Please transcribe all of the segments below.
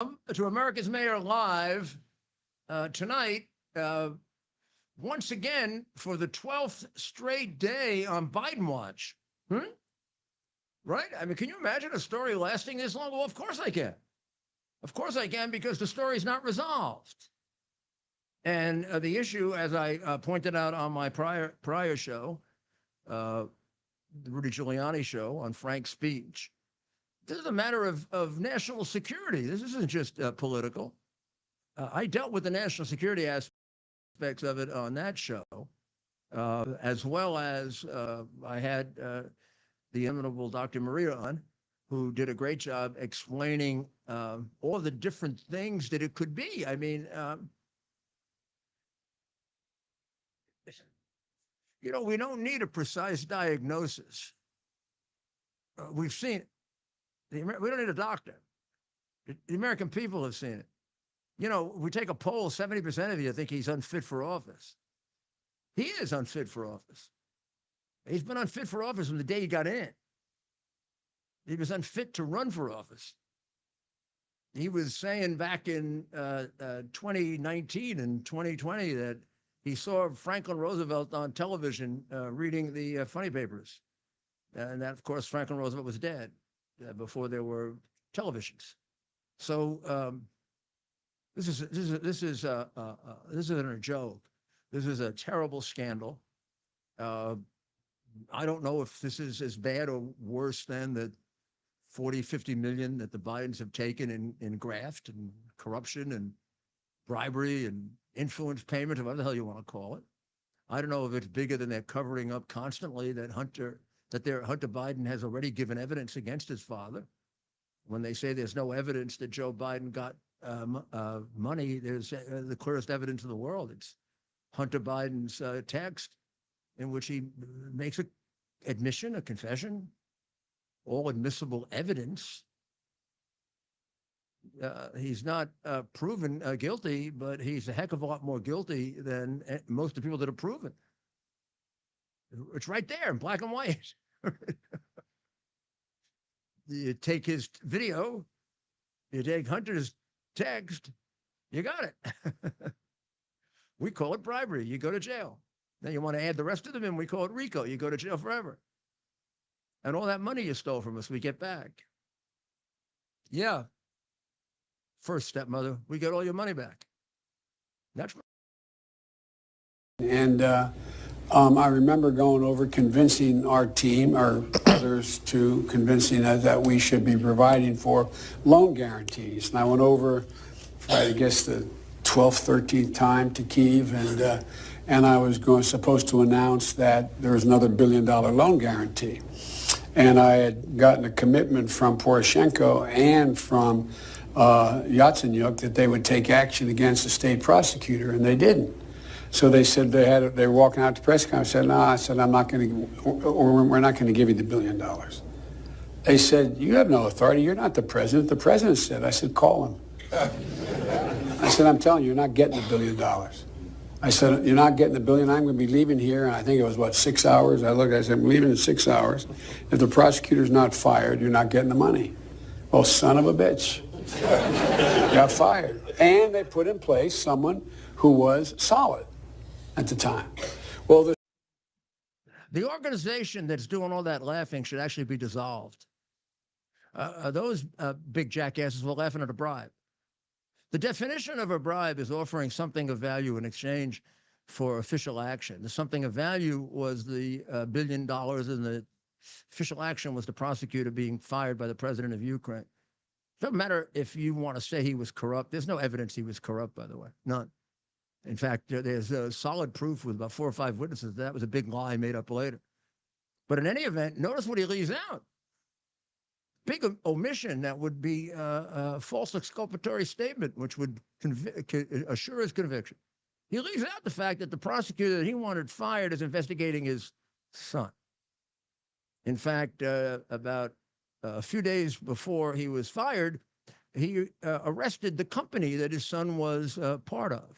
To America's Mayor Live tonight, once again, for the 12th straight day on Biden Watch. Right? I mean, can you imagine a story lasting this long? Well, of course I can. Of course I can, because the story's not resolved. And the issue, as I pointed out on my prior show, the Rudy Giuliani show on Frank's speech, this is a matter of national security. This isn't just political. I dealt with the national security aspects of it on that show, as well as I had the inimitable Dr. Maria on, who did a great job explaining all the different things that it could be. I mean, we don't need a precise diagnosis. We've seen it. We don't need a doctor. The American people have seen it. We take a poll, 70% of you think he's unfit for office. He is unfit for office. He's been unfit for office from the day he got in. He was unfit to run for office. He was saying back in 2019 and 2020 that he saw Franklin Roosevelt on television reading the funny papers. And that, of course, Franklin Roosevelt was dead before there were televisions. So this isn't a joke. This is a terrible scandal. I don't know if this is as bad or worse than the 40, 50 million that the Bidens have taken in graft and corruption and bribery and influence payment, or whatever the hell you want to call it. I don't know if it's bigger than they're covering up constantly that Hunter Biden has already given evidence against his father. When they say there's no evidence that Joe Biden got money, there's the clearest evidence in the world. It's Hunter Biden's text in which he makes an admission, a confession, all admissible evidence. He's not proven guilty, but he's a heck of a lot more guilty than most of the people that are proven. It's right there in black and white. You take his video, you take Hunter's text, you got it. We call it bribery. You go to jail. Then you want to add the rest of them in, we call it RICO. You go to jail forever. And all that money you stole from us, we get back. Yeah. First stepmother, we get all your money back. That's right. And I remember going over convincing our team, or others, to convincing us that we should be providing for loan guarantees. And I went over, I guess, the 12th, 13th time to Kyiv, and I was supposed to announce that there was another $1 billion loan guarantee. And I had gotten a commitment from Poroshenko and from Yatsenyuk that they would take action against the state prosecutor, and they didn't. So they said they were walking out to press conference. I said, no, I said, I'm not going to, or we're not going to give you the $1 billion. They said, you have no authority. You're not the president. The president said. I said, call him. I said, I'm telling you, you're not getting the $1 billion. I said, you're not getting the $1 billion. I'm going to be leaving here. And I think it was, 6 hours? I said, I'm leaving in 6 hours. If the prosecutor's not fired, you're not getting the money. Well, son of a bitch. Got fired. And they put in place someone who was solid at the time. Well, the organization that's doing all that laughing should actually be dissolved. Those big jackasses were laughing at a bribe. The definition of a bribe is offering something of value in exchange for official action. The something of value was the $1 billion, and the official action was the prosecutor being fired by the president of Ukraine. It doesn't matter if you want to say he was corrupt. There's no evidence he was corrupt, by the way. None. In fact, there's solid proof with about 4 or 5 witnesses that was a big lie made up later. But in any event, notice what he leaves out. Big omission that would be a false exculpatory statement, which would assure his conviction. He leaves out the fact that the prosecutor that he wanted fired is investigating his son. In fact, about a few days before he was fired, he arrested the company that his son was part of.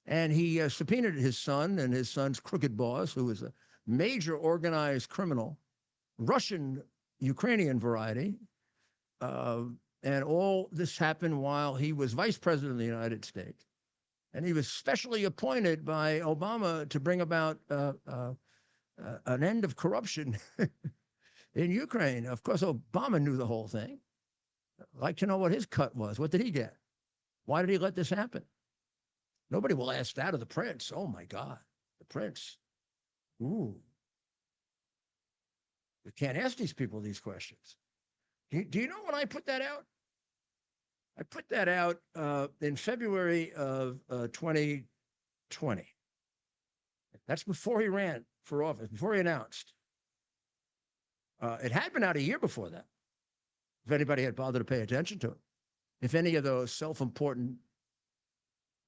And he subpoenaed his son and his son's crooked boss, who was a major organized criminal, Russian, Ukrainian variety, And all this happened while he was vice president of the United States. And he was specially appointed by Obama to bring about an end of corruption in Ukraine. Of course, Obama knew the whole thing. I'd like to know what his cut was. What did he get? Why did he let this happen? Nobody will ask that of the prince. Oh, my God, the prince. Ooh. You can't ask these people these questions. Do you know when I put that out? I put that out in February of 2020. That's before he ran for office, before he announced. It had been out a year before that, if anybody had bothered to pay attention to it. If any of those self-important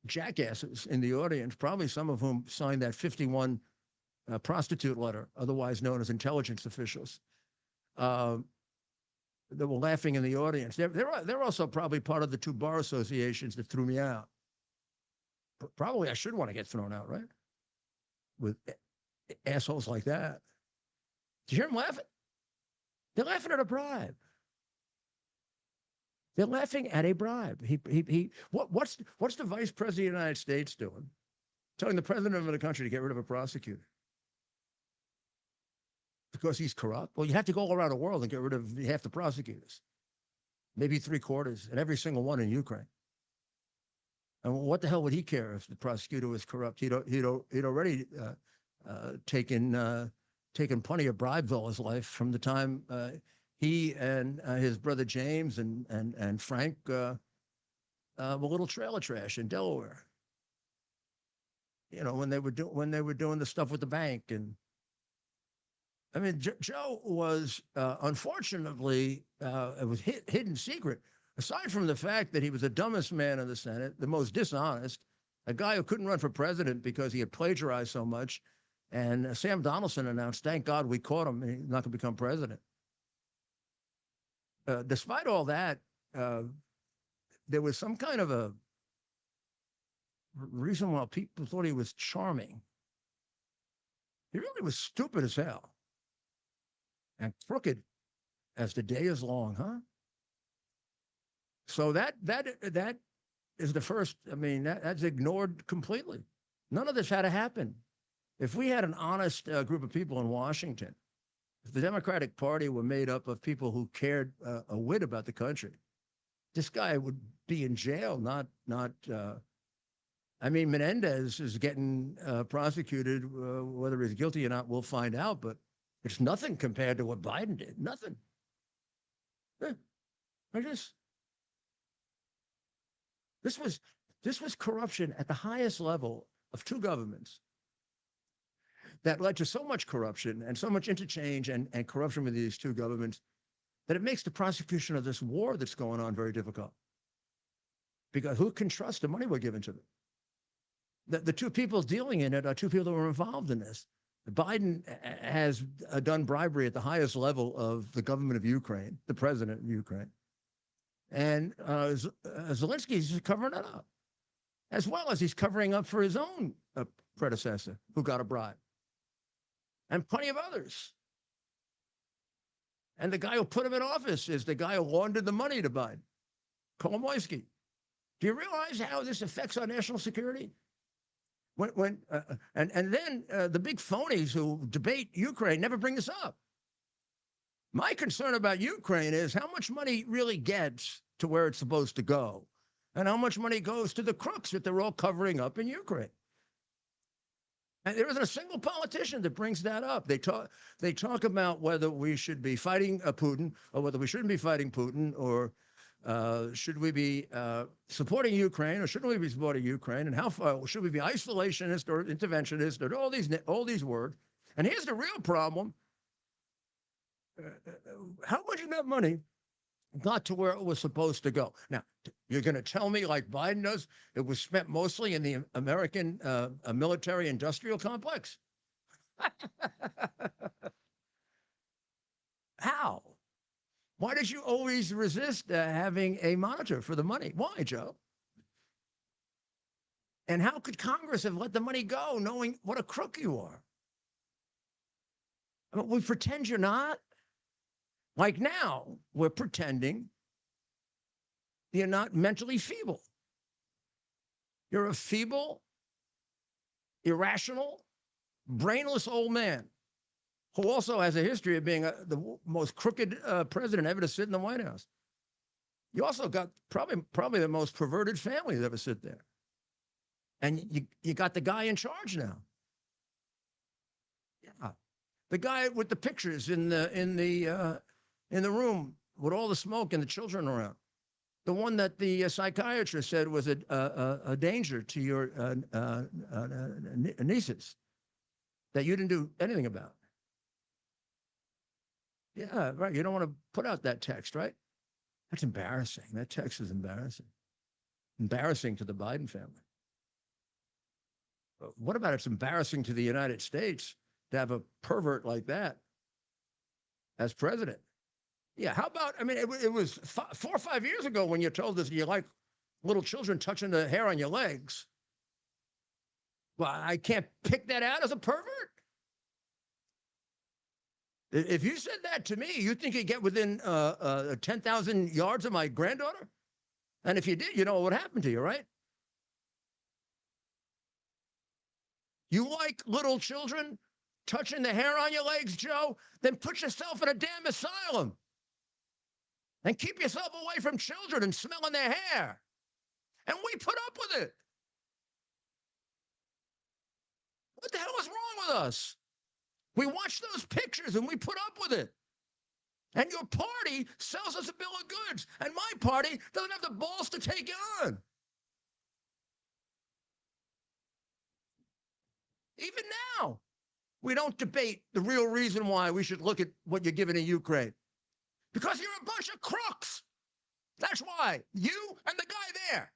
jackasses in the audience, probably some of whom signed that 51 prostitute letter, otherwise known as intelligence officials, that were laughing in the audience. They're also probably part of the two bar associations that threw me out. Probably I should want to get thrown out, right? With assholes like that. Did you hear them laughing? They're laughing at a bribe. They're laughing at a bribe. What's the vice president of the United States doing? Telling the president of the country to get rid of a prosecutor. Because he's corrupt? Well, you have to go all around the world and get rid of half the prosecutors. Maybe 3/4, and every single one in Ukraine. And what the hell would he care if the prosecutor was corrupt? He'd already taken plenty of bribe all his life from the time he and his brother James and Frank were little trailer trash in Delaware. You know, when they were doing the stuff with the bank. And I mean, Joe was unfortunately it was hidden secret. Aside from the fact that he was the dumbest man in the Senate, the most dishonest, a guy who couldn't run for president because he had plagiarized so much, and Sam Donaldson announced, "Thank God we caught him. He's not going to become president." Despite all that, there was some kind of a reason why people thought he was charming. He really was stupid as hell and crooked as the day is long, huh? So that is the first. I mean, that's ignored completely. None of this had to happen. If we had an honest group of people in Washington, if the Democratic Party were made up of people who cared a whit about the country, this guy would be in jail. I mean, Menendez is getting prosecuted. Whether he's guilty or not, we'll find out. But it's nothing compared to what Biden did. Nothing. This was corruption at the highest level of two governments that led to so much corruption and so much interchange and corruption with these two governments that it makes the prosecution of this war that's going on very difficult. Because who can trust the money we're giving to them? The two people dealing in it are two people that were involved in this. Biden has done bribery at the highest level of the government of Ukraine, the president of Ukraine. And Zelensky's covering it up, as well as he's covering up for his own predecessor who got a bribe, and plenty of others. And the guy who put him in office is the guy who laundered the money to Biden, Kolomoisky. Do you realize how this affects our national security? And then the big phonies who debate Ukraine never bring this up. My concern about Ukraine is how much money really gets to where it's supposed to go, and how much money goes to the crooks that they're all covering up in Ukraine. And there isn't a single politician that brings that up. They talk about whether we should be fighting Putin or whether we shouldn't be fighting Putin, or should we be supporting Ukraine or shouldn't we be supporting Ukraine, and how far should we be isolationist or interventionist, or all these words. And here's the real problem. How much of that money got to where it was supposed to go? Now, you're going to tell me, like Biden does, it was spent mostly in the American military-industrial complex? How? Why did you always resist having a monitor for the money? Why, Joe? And how could Congress have let the money go knowing what a crook you are? I mean, we pretend you're not. Like now, we're pretending You're not mentally feeble. You're a feeble, irrational, brainless old man who also has a history of being the most crooked president ever to sit in the White House. You also got probably the most perverted family that ever sit there. And you got the guy in charge now. Yeah. The guy with the pictures in the room with all the smoke and the children around. The one that the psychiatrist said was a danger to your nieces that you didn't do anything about. Yeah, right. You don't want to put out that text, right? That's embarrassing. That text is embarrassing. Embarrassing to the Biden family. What about it's embarrassing to the United States to have a pervert like that as president? Yeah, how about, I mean, it was 4 or 5 years ago when you told us you like little children touching the hair on your legs. Well, I can't pick that out as a pervert? If you said that to me, you think you'd get within 10,000 yards of my granddaughter? And if you did, you know what would happen to you, right? You like little children touching the hair on your legs, Joe? Then put yourself in a damn asylum. And keep yourself away from children and smelling their hair. And we put up with it. What the hell is wrong with us? We watch those pictures and we put up with it. And your party sells us a bill of goods. And my party doesn't have the balls to take it on. Even now, we don't debate the real reason why we should look at what you're giving to Ukraine. Because you're a bunch of crooks. That's why. You and the guy there.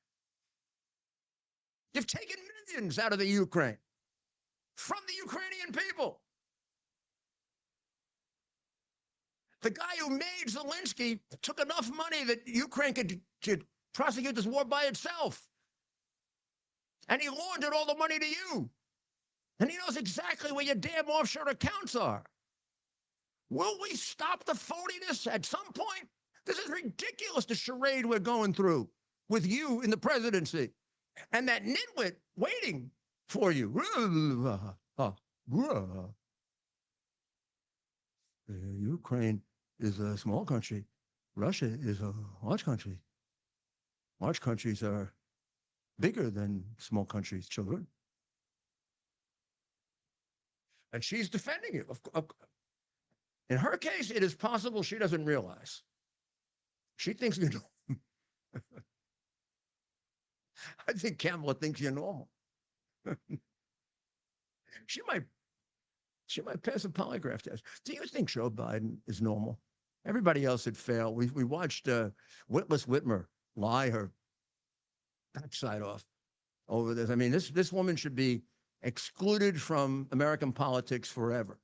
You've taken millions out of the Ukraine from the Ukrainian people. The guy who made Zelensky took enough money that Ukraine could prosecute this war by itself. And he laundered all the money to you. And he knows exactly where your damn offshore accounts are. Will we stop the phoniness at some point? This is ridiculous, the charade we're going through with you in the presidency. And that nitwit waiting for you. Ukraine is a small country. Russia is a large country. Large countries are bigger than small countries, children. And she's defending it. In her case, it is possible she doesn't realize. She thinks you're normal. I think Kamala thinks you're normal. She might pass a polygraph test. Do you think Joe Biden is normal? Everybody else had failed. We watched Witless Whitmer lie her backside off over this. I mean, this woman should be excluded from American politics forever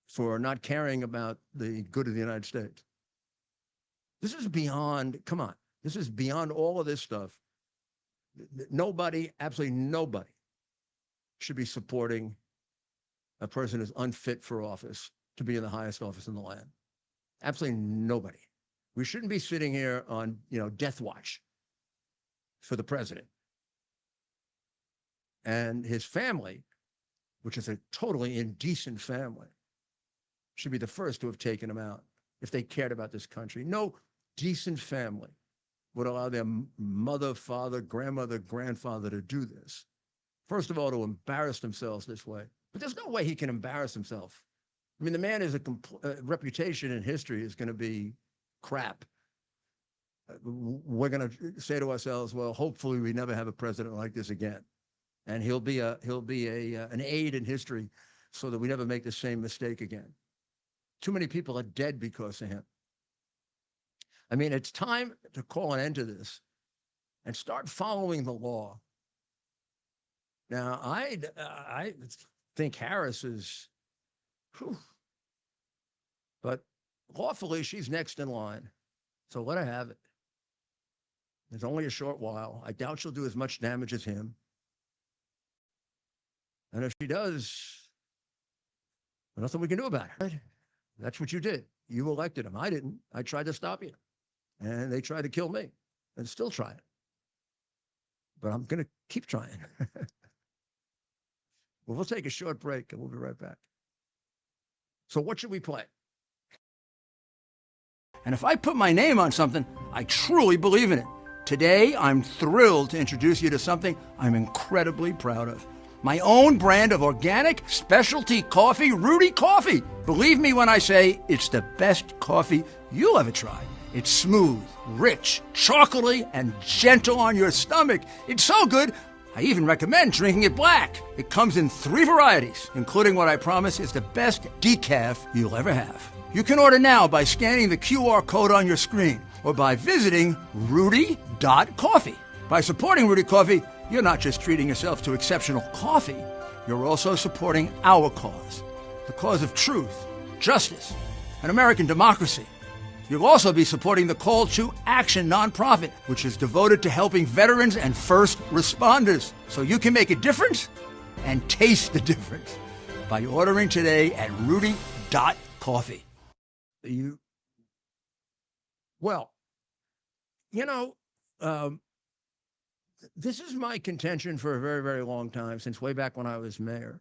for not caring about the good of the United States. This is beyond, come on, this is beyond all of this stuff. Nobody, absolutely nobody, should be supporting a person who's unfit for office to be in the highest office in the land. Absolutely nobody. We shouldn't be sitting here on, death watch for the president. And his family, which is a totally indecent family, should be the first to have taken him out if they cared about this country. No decent family would allow their mother, father, grandmother, grandfather to do this. First of all, to embarrass themselves this way. But there's no way he can embarrass himself. I mean, the man is reputation in history is going to be crap. We're going to say to ourselves, well, hopefully we never have a president like this again. And he'll be an aid in history so that we never make the same mistake again. Too many people are dead because of him. I mean, it's time to call an end to this and start following the law. Now, I think Harris is, but lawfully she's next in line. So let her have it. It's only a short while. I doubt she'll do as much damage as him. And if she does, there's nothing we can do about it. That's what you did. You elected him. I didn't. I tried to stop you. And they tried to kill me and still trying. But I'm going to keep trying. Well, we'll take a short break and we'll be right back. So what should we play? And if I put my name on something, I truly believe in it. Today, I'm thrilled to introduce you to something I'm incredibly proud of. My own brand of organic specialty coffee, Rudy Coffee. Believe me when I say it's the best coffee you'll ever try. It's smooth, rich, chocolatey, and gentle on your stomach. It's so good, I even recommend drinking it black. It comes in 3 varieties, including what I promise is the best decaf you'll ever have. You can order now by scanning the QR code on your screen or by visiting rudy.coffee. By supporting Rudy Coffee, you're not just treating yourself to exceptional coffee, you're also supporting our cause, the cause of truth, justice, and American democracy. You'll also be supporting the Call to Action nonprofit, which is devoted to helping veterans and first responders. So you can make a difference and taste the difference by ordering today at rudy.coffee. This is my contention for a very, very long time, since way back when I was mayor.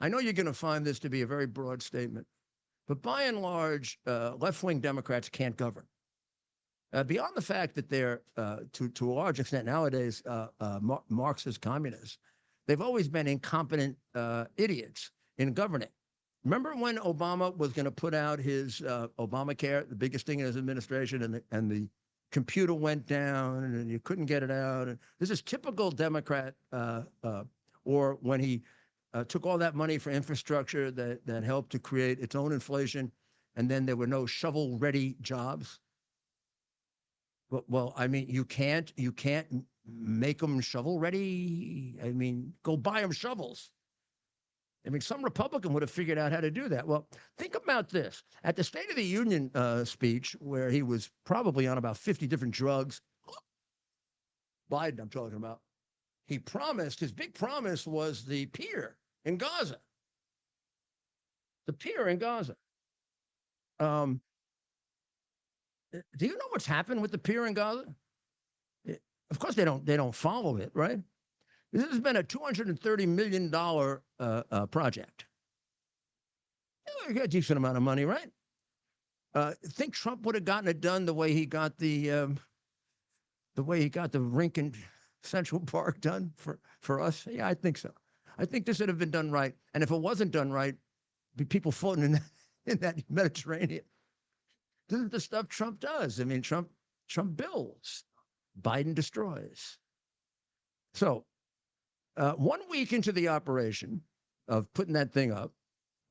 I know you're going to find this to be a very broad statement, but by and large, left-wing Democrats can't govern. Beyond the fact that they're, to a large extent nowadays, Marxist communists, they've always been incompetent idiots in governing. Remember when Obama was going to put out his Obamacare, the biggest thing in his administration, and the computer went down and you couldn't get it out? And this is typical Democrat, or when he took all that money for infrastructure that helped to create its own inflation, and then there were no shovel-ready jobs. Well, I mean, you can't make them shovel-ready. I mean, go buy them shovels. I mean, some Republican would have figured out how to do that. Well, think about this. At the State of the Union speech, where he was probably on about 50 different drugs, Biden I'm talking about, he promised, his big promise was the pier in Gaza. The pier in Gaza. Do you know what's happened with the pier in Gaza? Of course, they don't follow it, right? This has been a $230 million project. You got a decent amount of money, right? Think Trump would have gotten it done the way he got the rink in Central Park done for us? Yeah, I think so. I think this would have been done right. And if it wasn't done right, be people floating in that Mediterranean. This is the stuff Trump does. I mean, Trump builds, Biden destroys. So 1 week into the operation of putting that thing up,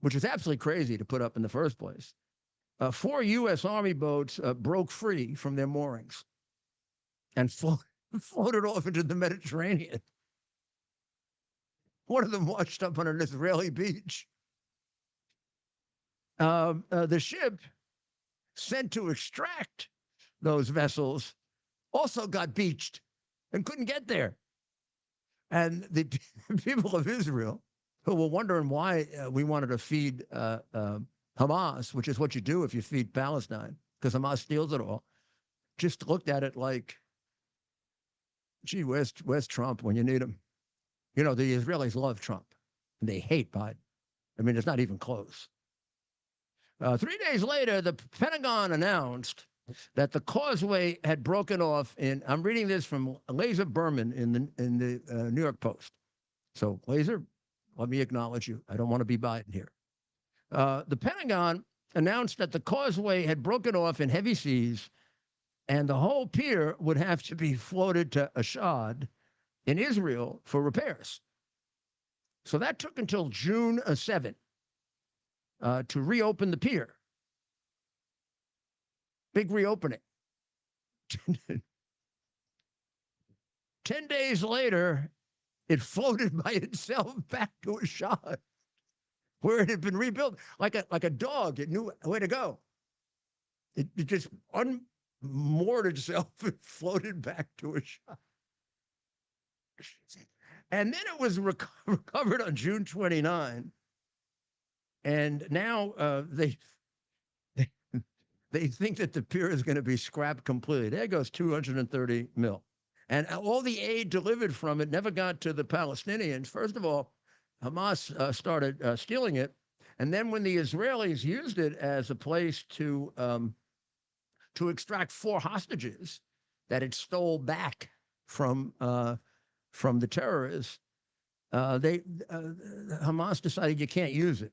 which was absolutely crazy to put up in the first place, 4 U.S. Army boats broke free from their moorings and floated off into the Mediterranean. One of them washed up on an Israeli beach. The ship sent to extract those vessels also got beached and couldn't get there. And the people of Israel, who were wondering why we wanted to feed Hamas, which is what you do if you feed Palestine, because Hamas steals it all, just looked at it like, gee, where's Trump when you need him? You know, the Israelis love Trump, and they hate Biden. I mean, it's not even close. 3 days later, the Pentagon announced that the causeway had broken off I'm reading this from Laser Berman in the New York Post. So, Laser, let me acknowledge you. I don't want to be Biden here. The Pentagon announced that the causeway had broken off in heavy seas, and the whole pier would have to be floated to Ashdod in Israel for repairs. So that took until June 7 to reopen the pier. Big reopening. 10 days later, it floated by itself back to Ashdod, where it had been rebuilt like a dog. It knew where to go. It just unmoored itself and floated back to Ashdod. And then it was recovered on June 29. And now they think that the pier is going to be scrapped completely. There goes 230 mil. And all the aid delivered from it never got to the Palestinians. First of all, Hamas started stealing it. And then when the Israelis used it as a place to extract 4 hostages that it stole back from the terrorists, Hamas decided you can't use it.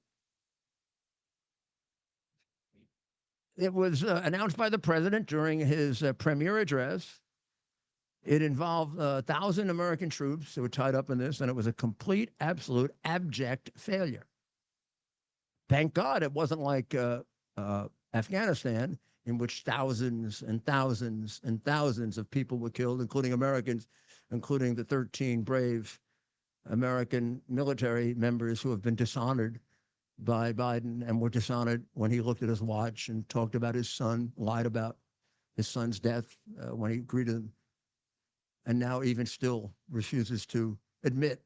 It was announced by the president during his premier address. It involved 1,000 American troops who were tied up in this, and it was a complete, absolute, abject failure. Thank God it wasn't like Afghanistan, in which thousands and thousands and thousands of people were killed, including Americans, including the 13 brave American military members who have been dishonored by Biden and were dishonored when he looked at his watch and talked about his son, lied about his son's death when he greeted him, and now even still refuses to admit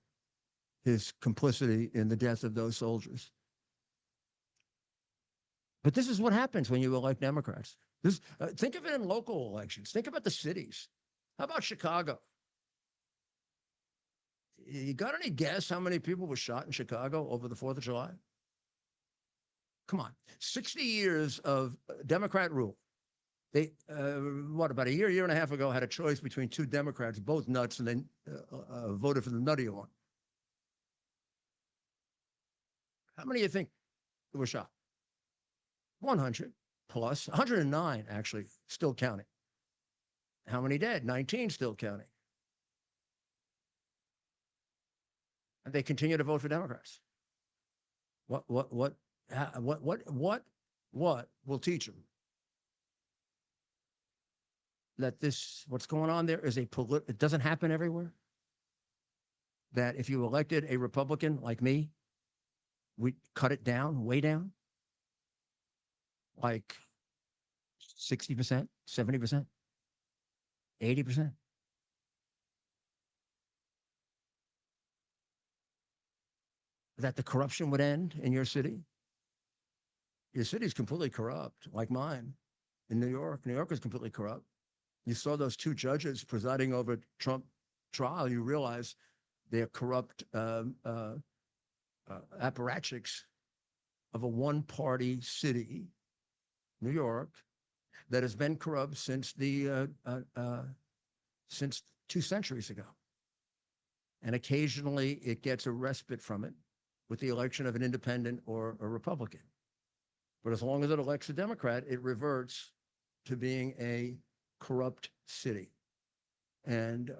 his complicity in the death of those soldiers. But this is what happens when you elect Democrats. Think of it in local elections. Think about the cities. How about Chicago? You got any guess how many people were shot in Chicago over the 4th of July? Come on, 60 years of Democrat rule. They, about a year and a half ago, had a choice between 2 Democrats, both nuts, and then voted for the nuttier one. How many do you think were shot? 100 plus, 109 actually, still counting. How many dead? 19 still counting. And they continue to vote for Democrats. What will teach them that what's going on there is it doesn't happen everywhere? That if you elected a Republican like me, we cut it down, way down, like 60%, 70%, 80%. That the corruption would end in your city? Your city is completely corrupt, like mine in New York. New York is completely corrupt. You saw those 2 judges presiding over Trump trial. You realize they're corrupt apparatchiks of a one-party city, New York, that has been corrupt since 2 centuries ago. And occasionally it gets a respite from it with the election of an independent or a Republican. But as long as it elects a Democrat, it reverts to being a corrupt city. And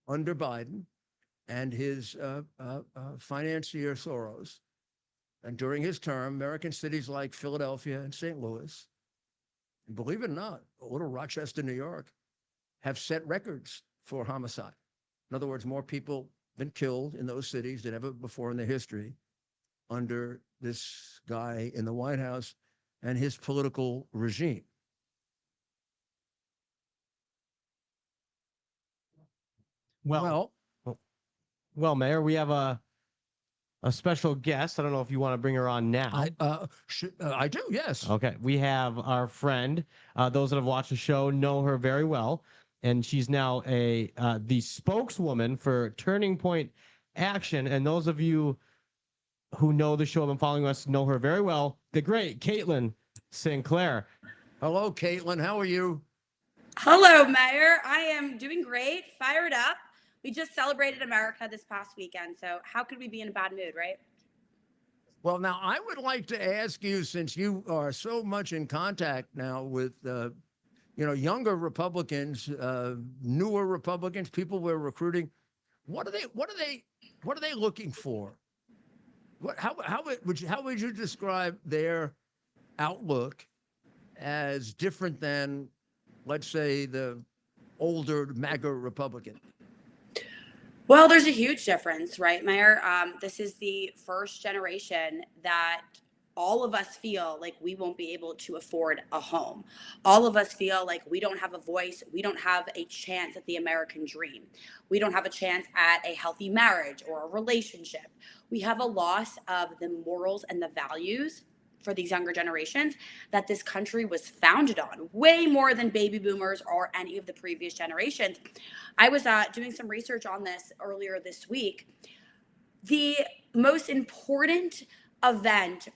under Biden and his financier Soros, and during his term, American cities like Philadelphia and St. Louis, and believe it or not, little Rochester, New York, have set records for homicide. In other words, more people been killed in those cities than ever before in their history under this guy in the White House and his political regime. Well, Mayor, we have a special guest. I don't know if you want to bring her on now. I do, yes. Okay, we have our friend. Those that have watched the show know her very well, and she's now the spokeswoman for Turning Point Action. And those of you who know the show and been following us know her very well. The great Caitlin Sinclair. Hello, Caitlin. How are you? Hello, Mayor. I am doing great, fired up. We just celebrated America this past weekend, so how could we be in a bad mood, right? Well, now I would like to ask you, since you are so much in contact now with, younger Republicans, newer Republicans, people we're recruiting, what are they looking for? How would you describe their outlook as different than, let's say, the older MAGA Republican? Well, there's a huge difference, right, Mayor? This is the first generation that all of us feel like we won't be able to afford a home. All of us feel like we don't have a voice. We don't have a chance at the American dream. We don't have a chance at a healthy marriage or a relationship. We have a loss of the morals and the values for these younger generations that this country was founded on, way more than baby boomers or any of the previous generations. I was doing some research on this earlier this week. The most important event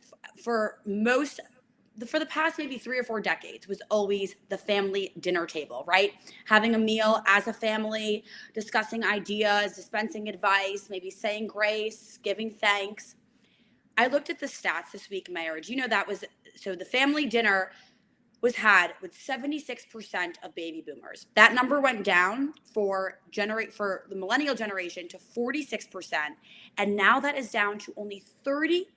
for the past maybe 3 or 4 decades was always the family dinner table, right? Having a meal as a family, discussing ideas, dispensing advice, maybe saying grace, giving thanks. I looked at the stats this week, Mayor. Do you know so the family dinner was had with 76% of baby boomers. That number went down for the millennial generation to 46%. And now that is down to only 38%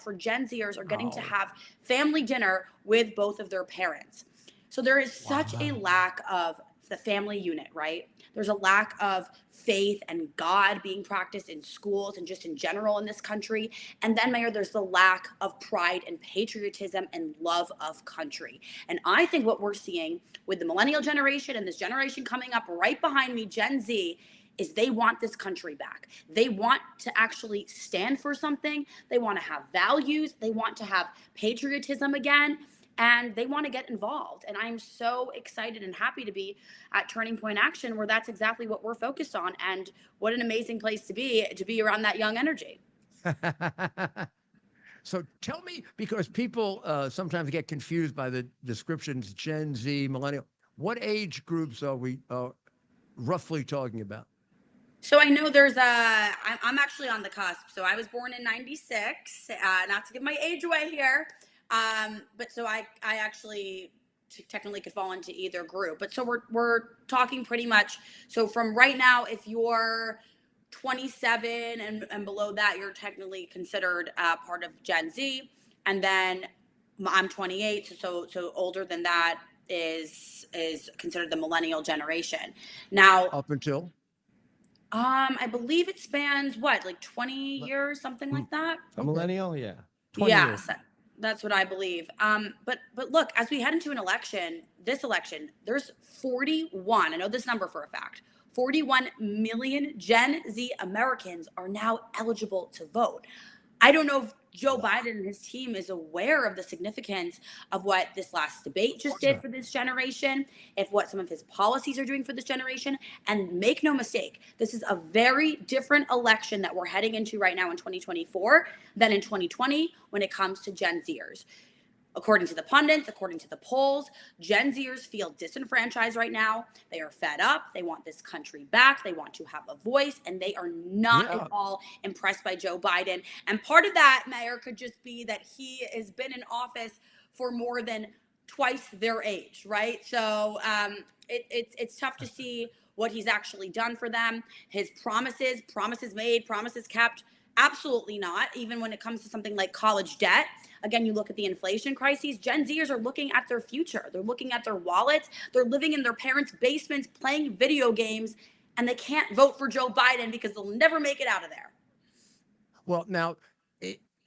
for Gen Zers are getting to have family dinner with both of their parents. So there is such a lack of the family unit, right? There's a lack of faith and God being practiced in schools and just in general in this country. And then, Mayor, there's the lack of pride and patriotism and love of country. And I think what we're seeing with the millennial generation and this generation coming up right behind me, Gen Z, is they want this country back. They want to actually stand for something. They want to have values. They want to have patriotism again. And they want to get involved. And I'm so excited and happy to be at Turning Point Action, where that's exactly what we're focused on. And what an amazing place to be around that young energy. So tell me, because people sometimes get confused by the descriptions, Gen Z, millennial, what age groups are we roughly talking about? So I know I'm actually on the cusp. So I was born in 96, not to give my age away here. But so I actually technically could fall into either group, but so we're talking pretty much. So from right now, if you're 27 and below that, you're technically considered part of Gen Z. And then I'm 28. So older than that is considered the millennial generation. Now, Up until? I believe it spans like 20 years, something like that. A millennial, yeah. 20 Yeah. years. That's what I believe. But look, as we head into this election, there's 41, I know this number for a fact, 41 million Gen Z Americans are now eligible to vote. I don't know if Joe Biden and his team is aware of the significance of what this last debate just did for this generation, if what some of his policies are doing for this generation. And make no mistake, this is a very different election that we're heading into right now in 2024 than in 2020 when it comes to Gen Zers. According to the pundits, according to the polls, Gen Zers feel disenfranchised right now. They are fed up. They want this country back. They want to have a voice, and they are not at all impressed by Joe Biden. And part of that, Mayor, could just be that he has been in office for more than twice their age, right? So it's tough to see what he's actually done for them. His promises made, promises kept. Absolutely not. Even when it comes to something like college debt. Again, you look at the inflation crises, Gen Zers are looking at their future. They're looking at their wallets. They're living in their parents' basements playing video games, and they can't vote for Joe Biden because they'll never make it out of there. Well, now,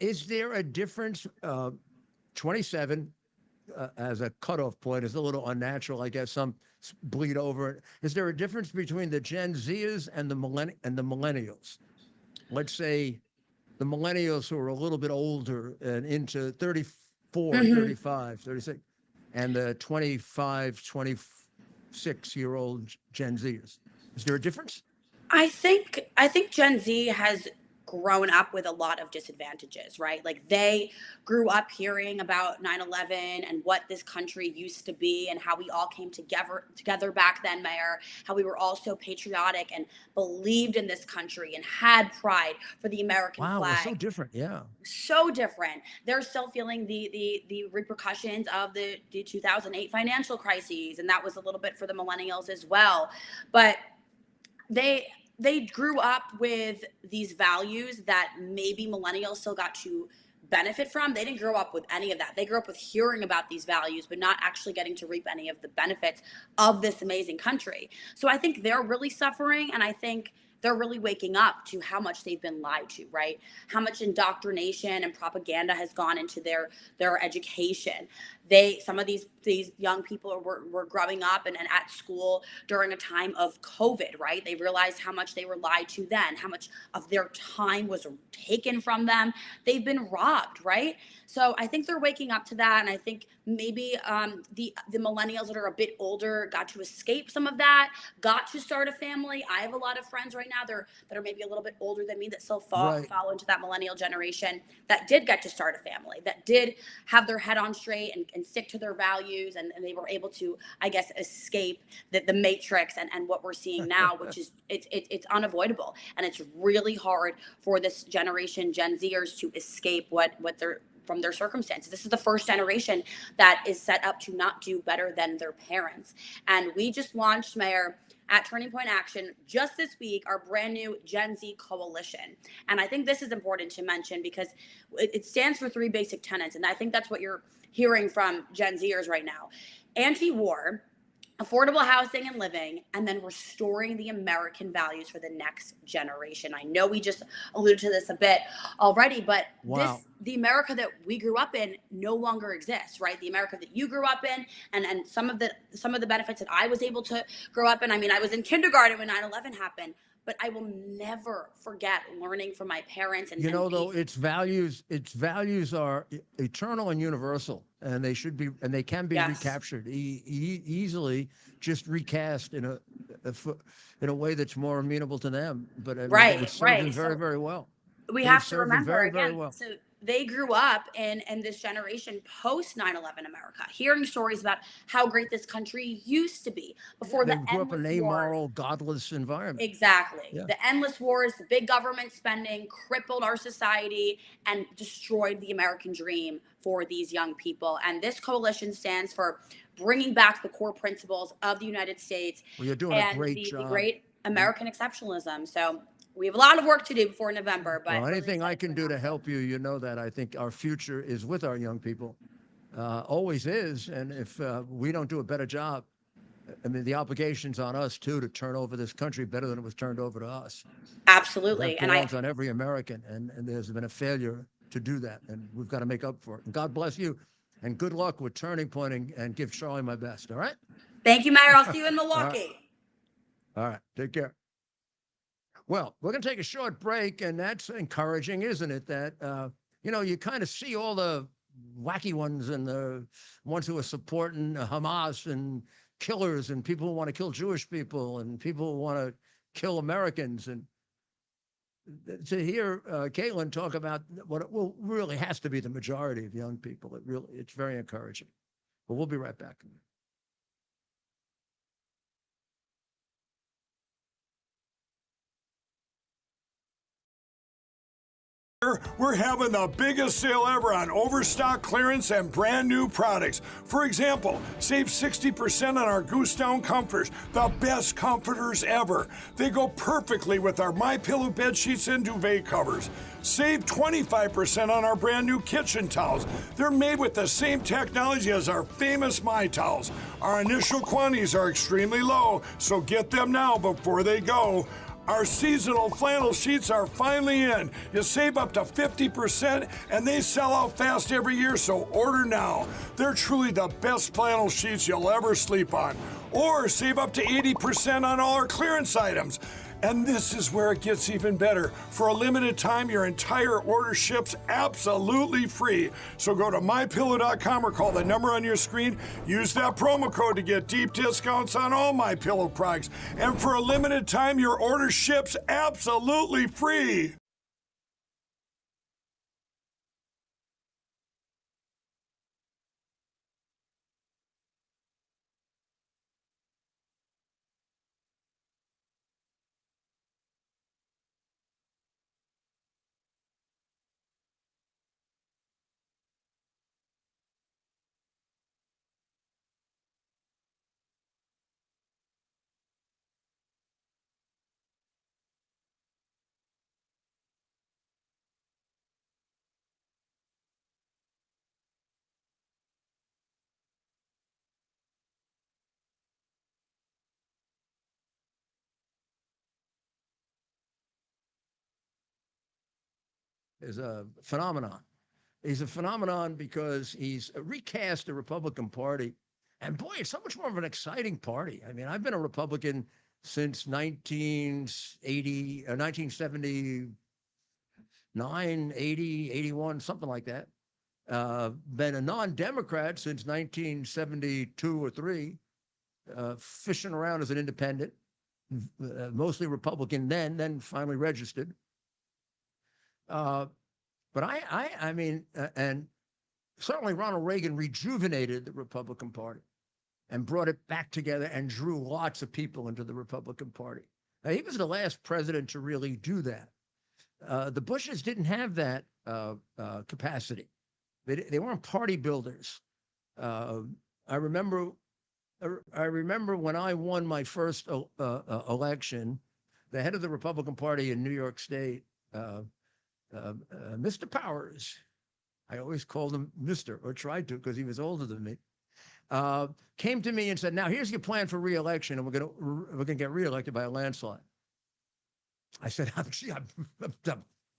is there a difference? 27 as a cutoff point is a little unnatural. I guess some bleed over. Is there a difference between the Gen Zers and the millennials? Let's say the millennials who are a little bit older and into 34, 35, 36, and the 25, 26-year-old Gen Zers. Is there a difference? I think Gen Z has grown up with a lot of disadvantages, right? Like they grew up hearing about 9/11 and what this country used to be and how we all came together back then, Mayor, how we were all so patriotic and believed in this country and had pride for the American flag. Wow, so different, yeah. So different. They're still feeling the repercussions of the 2008 financial crises, and that was a little bit for the millennials as well. But they grew up with these values that maybe millennials still got to benefit from. They didn't grow up with any of that. They grew up with hearing about these values, but not actually getting to reap any of the benefits of this amazing country. So I think they're really suffering, and I think they're really waking up to how much they've been lied to, right? How much indoctrination and propaganda has gone into their education. some of these young people were growing up and at school during a time of COVID, right? They realized how much they were lied to then, how much of their time was taken from them. They've been robbed, right? So I think they're waking up to that, and I think maybe the millennials that are a bit older got to escape some of that, got to start a family. I have a lot of friends right now that are maybe a little bit older than me that still fall into that millennial generation that did get to start a family, that did have their head on straight and stick to their values, and they were able to, I guess, escape the matrix and what we're seeing now, which is it's unavoidable, and it's really hard for this generation, Gen Zers, to escape what they're from their circumstances. This is the first generation that is set up to not do better than their parents. And we just launched, Mayor, at Turning Point Action just this week, our brand new Gen Z coalition. And I think this is important to mention because it stands for 3 basic tenets. And I think that's what you're hearing from Gen Zers right now. Anti-war, affordable housing and living, and then restoring the American values for the next generation. I know we just alluded to this a bit already, but the America that we grew up in no longer exists, right? The America that you grew up in, and some of the benefits that I was able to grow up in. I mean, I was in kindergarten when 9/11 happened, but I will never forget learning from my parents. And though its values are eternal and universal, and they should be, and they can be recaptured easily, just recast in a way that's more amenable to them. But it serves them very, very well. We have to remember again. So they grew up in this generation post 9/11 America, hearing stories about how great this country used to be before they grew up in an amoral, godless environment. Exactly. Yeah. The endless wars, the big government spending crippled our society and destroyed the American dream for these young people. And this coalition stands for bringing back the core principles of the United States. Well, you're doing a great job. The great American exceptionalism. So we have a lot of work to do before November. But anything I can do to help you, that I think our future is with our young people, always is. And if we don't do a better job, I mean, the obligation's on us too to turn over this country better than it was turned over to us. Absolutely, and it's on every American, and there's been a failure to do that, and we've got to make up for it. And God bless you, and good luck with Turning Point, and give Charlie my best. All right. Thank you, Mayor. I'll see you in Milwaukee. All right. Take care. Well, we're going to take a short break, and that's encouraging, isn't it? That, you kind of see all the wacky ones and the ones who are supporting Hamas and killers and people who want to kill Jewish people and people who want to kill Americans. And to hear Caitlin talk about what really has to be the majority of young people, it's very encouraging. But we'll be right back. We're having the biggest sale ever on overstock clearance and brand new products. For example, save 60% on our Goose Down comforters, the best comforters ever. They go perfectly with our MyPillow bed sheets and duvet covers. Save 25% on our brand new kitchen towels. They're made with the same technology as our famous My Towels. Our initial quantities are extremely low, so get them now before they go. Our seasonal flannel sheets are finally in. You save up to 50%, and they sell out fast every year, so order now. They're truly the best flannel sheets you'll ever sleep on. Or save up to 80% on all our clearance items. And this is where it gets even better. For a limited time, your entire order ships absolutely free. So go to MyPillow.com or call the number on your screen. Use that promo code to get deep discounts on all MyPillow products. And for a limited time, your order ships absolutely free. Is a phenomenon. He's a phenomenon because he's recast the Republican Party. And boy, it's so much more of an exciting party. I mean, I've been a Republican since 1980, 1979, 80, 81, something like that. Been a non-Democrat since 1972 or 3, fishing around as an independent, mostly Republican then finally registered. But I mean, and certainly Ronald Reagan rejuvenated the Republican Party and brought it back together and drew lots of people into the Republican Party. Now, he was the last president to really do that. The Bushes didn't have that capacity. They weren't party builders. I remember when I won my first election, the head of the Republican Party in New York State, Mr. Powers, I always called him Mr. or tried to because he was older than me, came to me and said, "Now here's your plan for re-election, and we're gonna get re-elected by a landslide." I said, I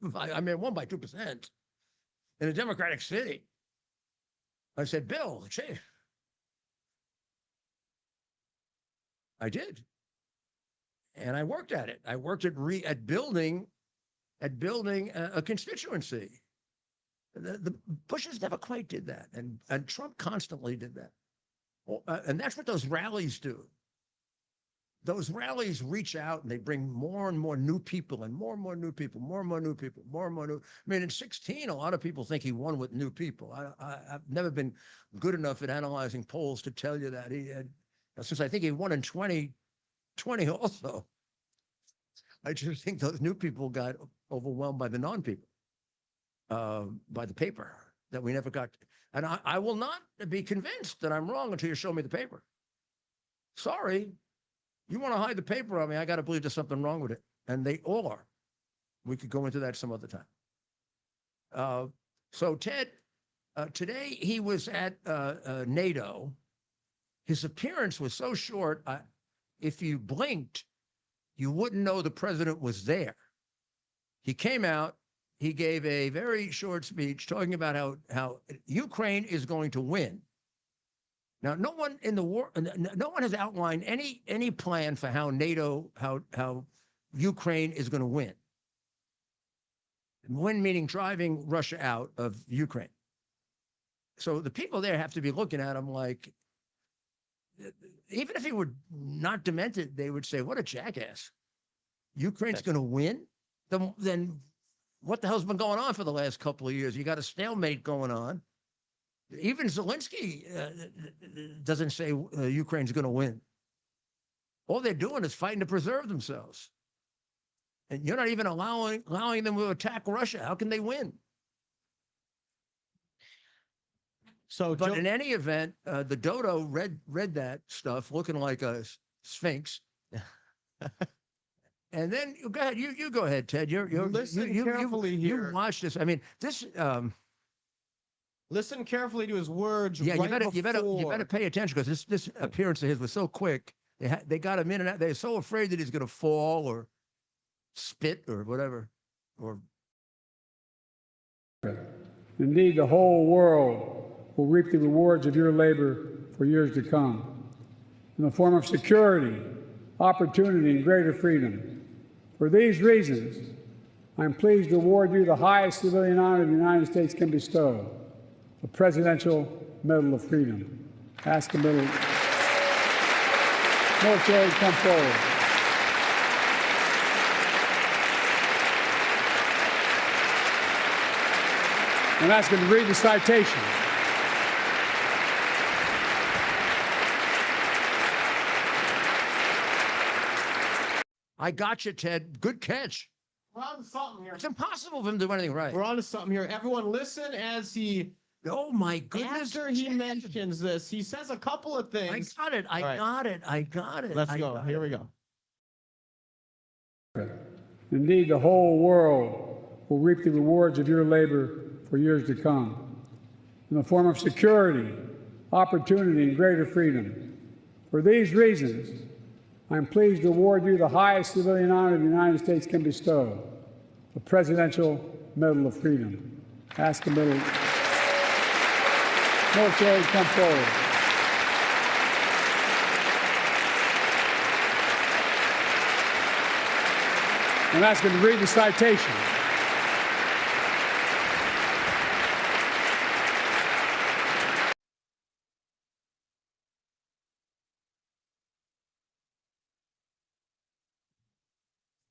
won by 2% in a Democratic city. I said, "Bill, gee." I did, and I worked at it. I worked at building a constituency. The Bushes never quite did that, and Trump constantly did that. And that's what those rallies do. Those rallies reach out and they bring more and more new people and more and more new people, more and more new people, more and more new. I mean, in 16, a lot of people think he won with new people. I've never been good enough at analyzing polls to tell you that. He had, since I think he won in 2020 also. I just think those new people got overwhelmed by the non-people, by the paper that we never got. And I will not be convinced that I'm wrong until you show me the paper. Sorry. You want to hide the paper on me, I got to believe there's something wrong with it. And they all are. We could go into that some other time. So Ted, today he was at NATO. His appearance was so short, if you blinked, you wouldn't know the president was there. He came out, he gave a very short speech talking about how Ukraine is going to win. Now, no one in the war, no one has outlined any plan for how NATO, how Ukraine is going to win. Win meaning driving Russia out of Ukraine. So the people there have to be looking at him like, even if he were not demented, they would say, "What a jackass! Ukraine's going to win." Then what the hell's been going on for the last couple of years? You got a stalemate going on. Even Zelensky doesn't say Ukraine's going to win. All they're doing is fighting to preserve themselves. And you're not even allowing them to attack Russia. How can they win? So, but in any event, the dodo read that stuff looking like a sphinx. And then go ahead. You go ahead, Ted. You carefully here. You watch this. I mean, this. Listen carefully to his words. Yeah, right you better pay attention because this appearance of his was so quick. They got him in and out. They're so afraid that he's going to fall or spit or whatever. Or indeed, the whole world will reap the rewards of your labor for years to come in the form of security, opportunity, and greater freedom. For these reasons, I'm pleased to award you the highest civilian honor the United States can bestow, the Presidential Medal of Freedom. Ask the military to come forward. And ask him to read the citation. I got you, Ted. Good catch. We're on to something here. It's impossible for him to do anything right. We're on to something here. Everyone listen as he... Oh, my goodness. After he mentions this, he says a couple of things. I got it. I got it. Let's go. Here we go. Indeed, the whole world will reap the rewards of your labor for years to come in the form of security, opportunity, and greater freedom. For these reasons, I'm pleased to award you the highest civilian honor the United States can bestow, the Presidential Medal of Freedom. Ask the military Military, come forward. I'm asking to read the citation.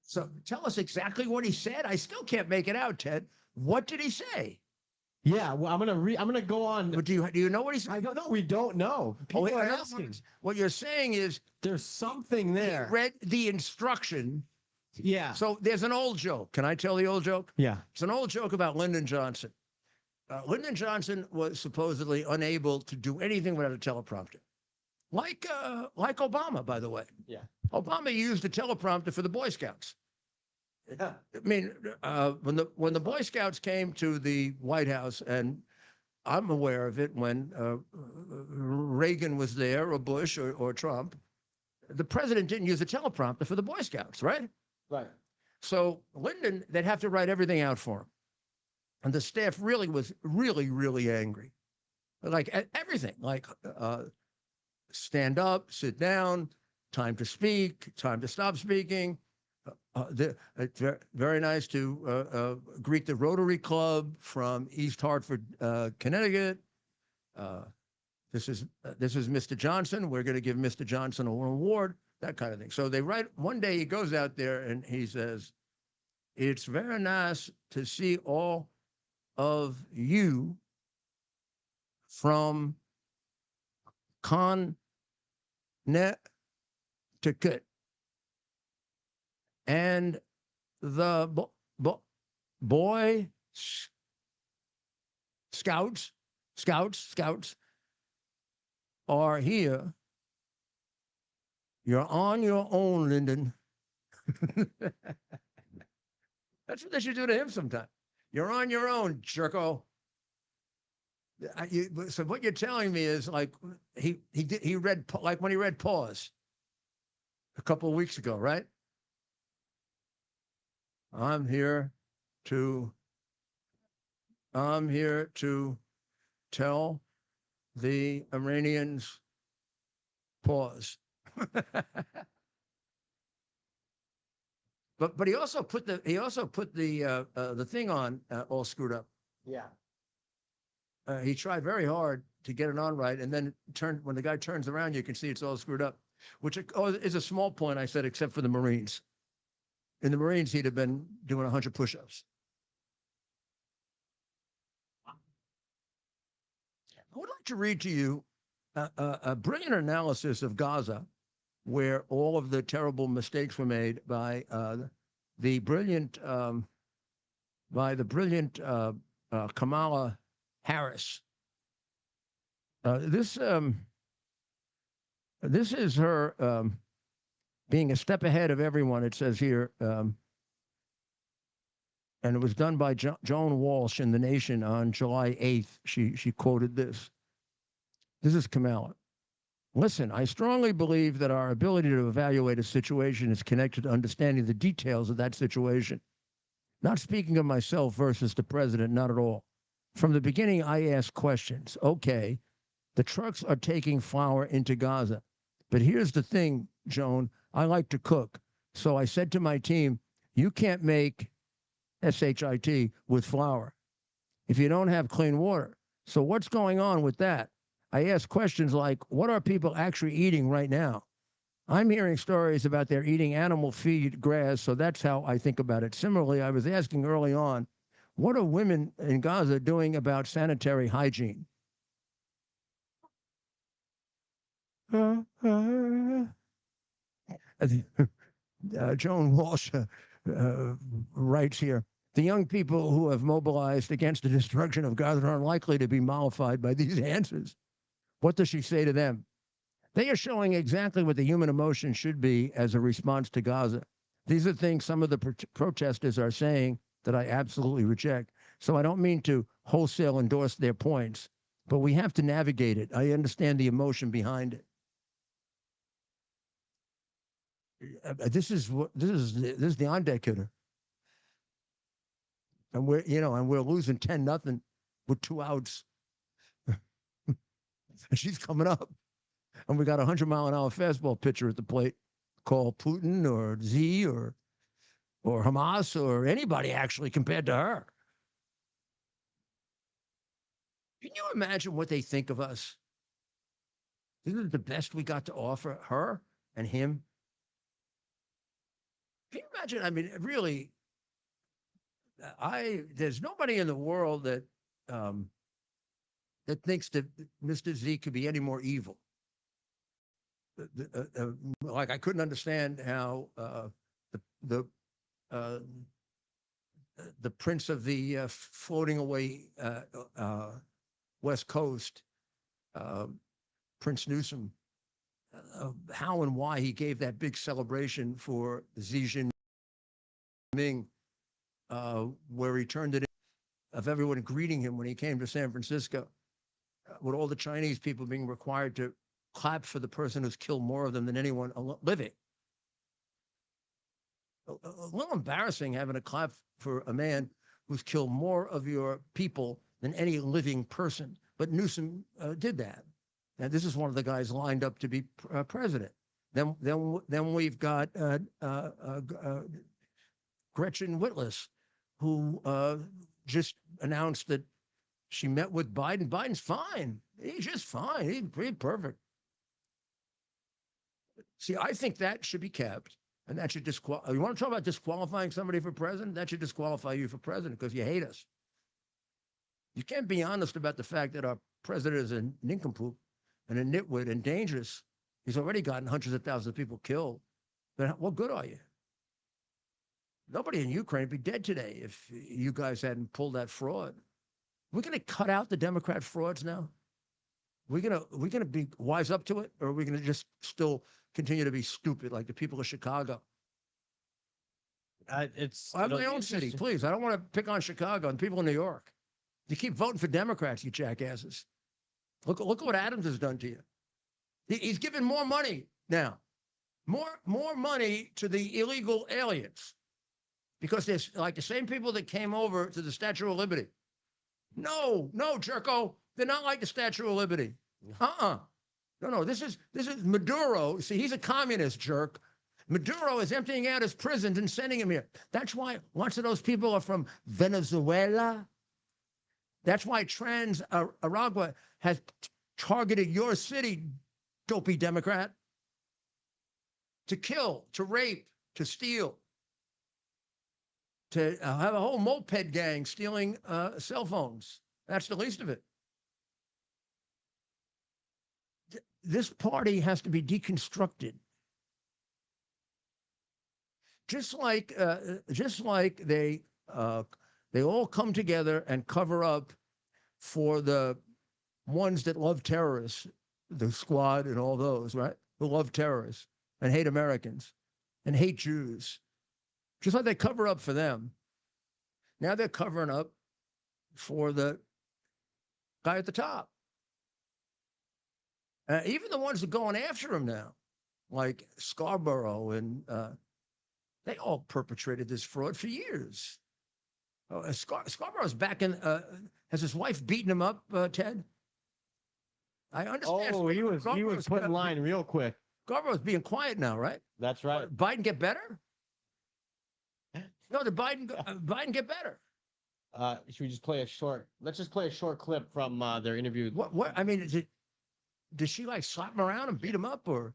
So tell us exactly what he said. I still can't make it out, Ted. What did he say? Yeah, well, I'm gonna go on. But do you know what he said? I don't know. We don't know. People in are other asking. words, what you're saying is There's something there. he read the instruction. Yeah. So there's an old joke. Can I tell the old joke? Yeah. It's an old joke about Lyndon Johnson. Lyndon Johnson was supposedly unable to do anything without a teleprompter. Like Obama, by the way. Yeah. Obama used a teleprompter for the Boy Scouts. Yeah. I mean, when the Boy Scouts came to the White House, and I'm aware of it when Reagan was there, or Bush, or Trump, the president didn't use a teleprompter for the Boy Scouts, right? Right. So Lyndon, they'd have to write everything out for him. And the staff really was really angry. Like everything, like stand up, sit down, time to speak, time to stop speaking. It's very nice to greet the Rotary Club from East Hartford, Connecticut. This is Mr. Johnson. We're going to give Mr. Johnson an award, that kind of thing. So they write, one day he goes out there and he says, "It's very nice to see all of you from Connecticut and the Boy Scouts are here. You're on your own, Lyndon." That's what they should do to him sometime. You're on your own, jerko. So what you're telling me is, like, he read, like when he read Pause a couple of weeks ago, right? I'm here to tell the Iranians pause. But he also put the thing on all screwed up. Yeah. He tried very hard to get it on right, and then when the guy turns around, you can see it's all screwed up, which is a small point, I said, except for the Marines. In the Marines, he'd have been doing 100 push-ups. I would like to read to you a brilliant analysis of Gaza, where all of the terrible mistakes were made by the brilliant Kamala Harris. This is her being a step ahead of everyone. It says here, and it was done by Joan Walsh in The Nation on July 8th. She quoted this. This is Kamala. "Listen, I strongly believe that our ability to evaluate a situation is connected to understanding the details of that situation. Not speaking of myself versus the president, not at all. From the beginning, I asked questions. Okay, the trucks are taking flour into Gaza. But here's the thing, Joan, I like to cook. So I said to my team, you can't make SHIT with flour if you don't have clean water. So what's going on with that? I asked questions like, what are people actually eating right now? I'm hearing stories about they're eating animal feed, grass, so that's how I think about it. Similarly, I was asking early on, what are women in Gaza doing about sanitary hygiene? Joan Walsh writes here, the young people who have mobilized against the destruction of Gaza are unlikely to be mollified by these answers. What does she say to them? They are showing exactly what the human emotion should be as a response to Gaza. These are things some of the protesters are saying that I absolutely reject. So I don't mean to wholesale endorse their points, but we have to navigate it. I understand the emotion behind it. This is the on deck hitter, and we're losing 10-0 with 2 outs. And she's coming up. And we got a 100-mile-an-hour fastball pitcher at the plate called Putin or Z or Hamas or anybody actually compared to her. Can you imagine what they think of us? Isn't it the best we got to offer her and him? Can you imagine? I mean, really, there's nobody in the world that that thinks that Mr. Z could be any more evil. Like I couldn't understand how the prince of the floating away West Coast, Prince Newsom, how and why he gave that big celebration for Xi Jinping, where he turned it in, of everyone greeting him when he came to San Francisco, with all the Chinese people being required to clap for the person who's killed more of them than anyone living. A little embarrassing having to clap for a man who's killed more of your people than any living person. But Newsom did that. Now, this is one of the guys lined up to be president. Then we've got Gretchen Whitlas, who just announced that she met with Biden. Biden's fine. He's just fine. He's pretty perfect. See, I think that should be kept, and that should disqualify. You want to talk about disqualifying somebody for president? That should disqualify you for president because you hate us. You can't be honest about the fact that our president is a nincompoop and a nitwit and dangerous. He's already gotten hundreds of thousands of people killed. But what good are you? Nobody in Ukraine would be dead today if you guys hadn't pulled that fraud. We're going to cut out the Democrat frauds now? We're gonna be wise up to it, or are we going to just still continue to be stupid like the people of Chicago? It's I'm my own city, please. I don't want to pick on Chicago and people in New York. You keep voting for Democrats, you jackasses. Look what Adams has done to you. He's given more money now, more money to the illegal aliens, because there's like the same people that came over to the Statue of Liberty. No, jerko. They're not like the Statue of Liberty. No. This is Maduro. See, he's a communist jerk. Maduro is emptying out his prisons and sending him here. That's why lots of those people are from Venezuela. That's why Aragua has targeted your city, dopey Democrat, to kill, to rape, to steal, to have a whole moped gang stealing cell phones. That's the least of it. This party has to be deconstructed. Just like they all come together and cover up for the ones that love terrorists, the Squad and all those, right? Who love terrorists and hate Americans and hate Jews. Just like they cover up for them. Now they're covering up for the guy at the top. Even the ones that are going after him now, like Scarborough, and they all perpetrated this fraud for years. Scarborough's back in, has his wife beaten him up, Ted? I understand. Oh, he was put in line real quick. Scarborough's being quiet now, right? That's right. Biden get better? No, did Biden get better? Should we just play a short? Let's just play a short clip from their interview. What? I mean, did she like slap him around and beat him up, or?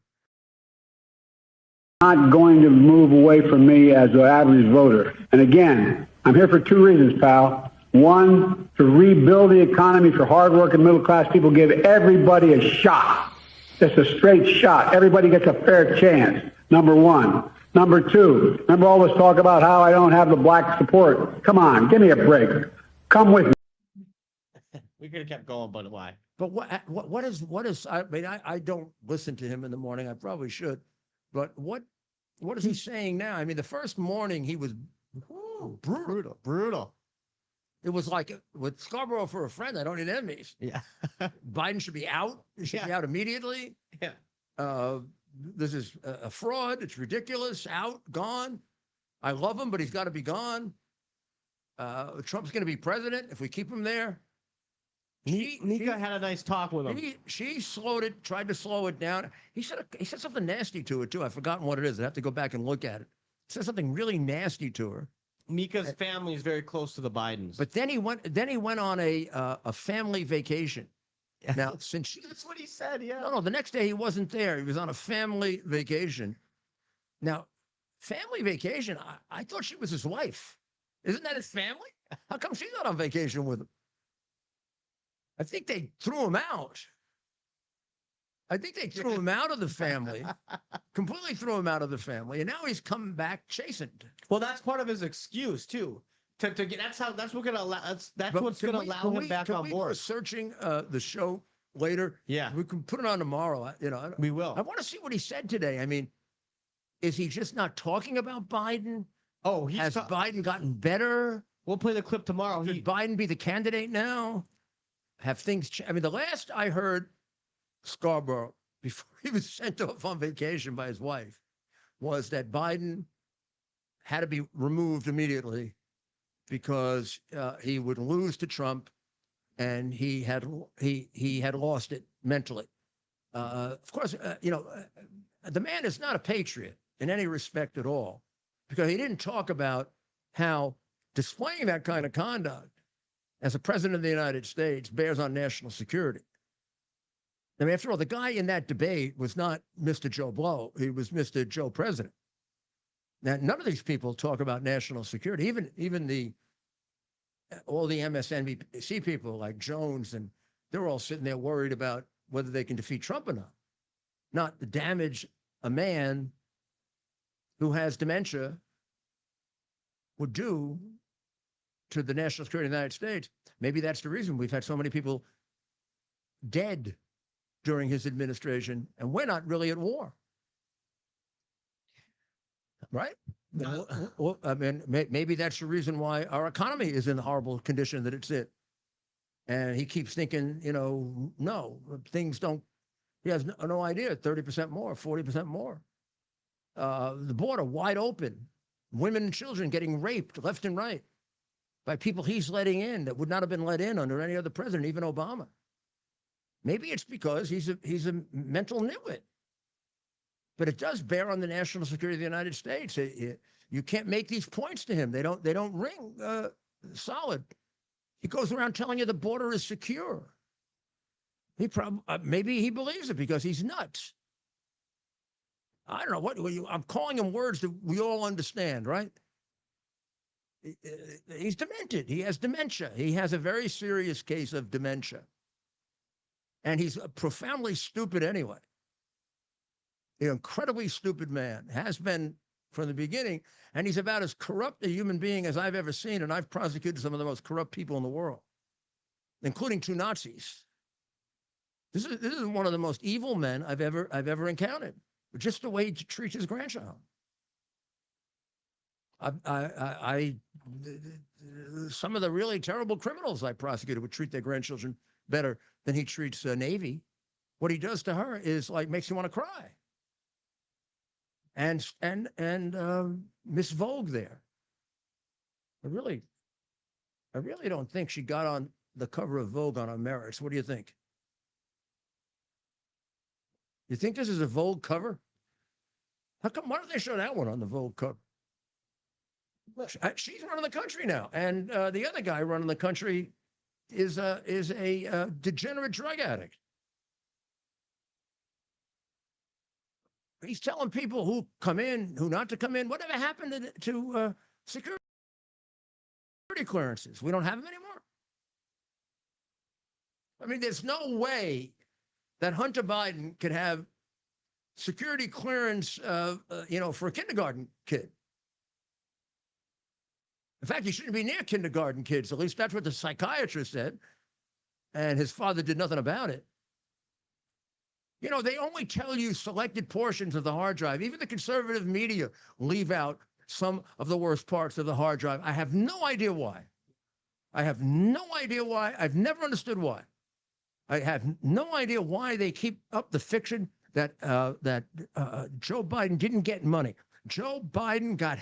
Not going to move away from me as an average voter. And again, I'm here for two reasons, pal. One, to rebuild the economy for hardworking middle-class people, give everybody a shot. Just a straight shot. Everybody gets a fair chance, number one. Number two, remember all this talk about how I don't have the black support? Come on, give me a break. Come with me. We could have kept going, but why? But what is, I mean, I don't listen to him in the morning. I probably should. But what is he saying now? I mean, the first morning he was brutal. It was like with Scarborough for a friend, I don't need enemies. Yeah. Biden should be out. He should be out immediately. Yeah. This is a fraud. It's ridiculous. Out, gone. I love him, but he's got to be gone. Trump's going to be president if we keep him there. Nika had a nice talk with him. She tried to slow it down. He said something nasty to her too. I've forgotten what it is. I have to go back and look at it. He said something really nasty to her. Mika's family is very close to the Bidens. But then he went on a family vacation. Now, That's what he said, yeah. No, the next day he wasn't there. He was on a family vacation. Now, family vacation, I thought she was his wife. Isn't that his family? How come she's not on vacation with him? I think they threw him out. I think they threw him out of the family, completely threw him out of the family, and now he's coming back chastened. Well, that's part of his excuse too. To get that's what's gonna allow him back on board. We're searching the show later. Yeah, we can put it on tomorrow. We will. I want to see what he said today. I mean, is he just not talking about Biden? Oh, has Biden gotten better? We'll play the clip tomorrow. Should Biden be the candidate now? Have things changed? I mean, the last I heard Scarborough, before he was sent off on vacation by his wife, was that Biden had to be removed immediately because he would lose to Trump, and he had lost it mentally. Of course, the man is not a patriot in any respect at all, because he didn't talk about how displaying that kind of conduct as a president of the United States bears on national security. I mean, after all, the guy in that debate was not Mr. Joe Blow. He was Mr. Joe President. Now, none of these people talk about national security. Even all the MSNBC people like Jones, and they're all sitting there worried about whether they can defeat Trump or not the damage a man who has dementia would do to the national security of the United States. Maybe that's the reason we've had so many people dead during his administration, and we're not really at war. Right? Well, I mean, maybe that's the reason why our economy is in the horrible condition that it's in. And he keeps thinking, no, things don't, he has no idea, 30% more, 40% more. The border wide open, women and children getting raped left and right by people he's letting in that would not have been let in under any other president, even Obama. Maybe it's because he's a mental nitwit. But it does bear on the national security of the United States. You can't make these points to him. They don't ring solid. He goes around telling you the border is secure. Maybe he believes it because he's nuts. I don't know I'm calling him words that we all understand, right? He's demented. He has dementia. He has a very serious case of dementia. And he's profoundly stupid anyway. An incredibly stupid man, has been from the beginning, and he's about as corrupt a human being as I've ever seen, and I've prosecuted some of the most corrupt people in the world, including 2 Nazis. This is one of the most evil men I've ever encountered, just the way he treats his grandchild. Some of the really terrible criminals I prosecuted would treat their grandchildren better than he treats Navy. What he does to her is makes you want to cry. And Miss Vogue there. I really don't think she got on the cover of Vogue on her merits. What do you think? You think this is a Vogue cover? Why don't they show that one on the Vogue cover? She's running the country now, and the other guy running the country is a degenerate drug addict. He's telling people who come in, who not to come in. Whatever happened to security clearances? We don't have them anymore. I mean, there's no way that Hunter Biden could have security clearance, for a kindergarten kid. In fact, he shouldn't be near kindergarten kids. At least that's what the psychiatrist said. And his father did nothing about it. They only tell you selected portions of the hard drive. Even the conservative media leave out some of the worst parts of the hard drive. I have no idea why. I've never understood why. I have no idea why they keep up the fiction that Joe Biden didn't get money. Joe Biden got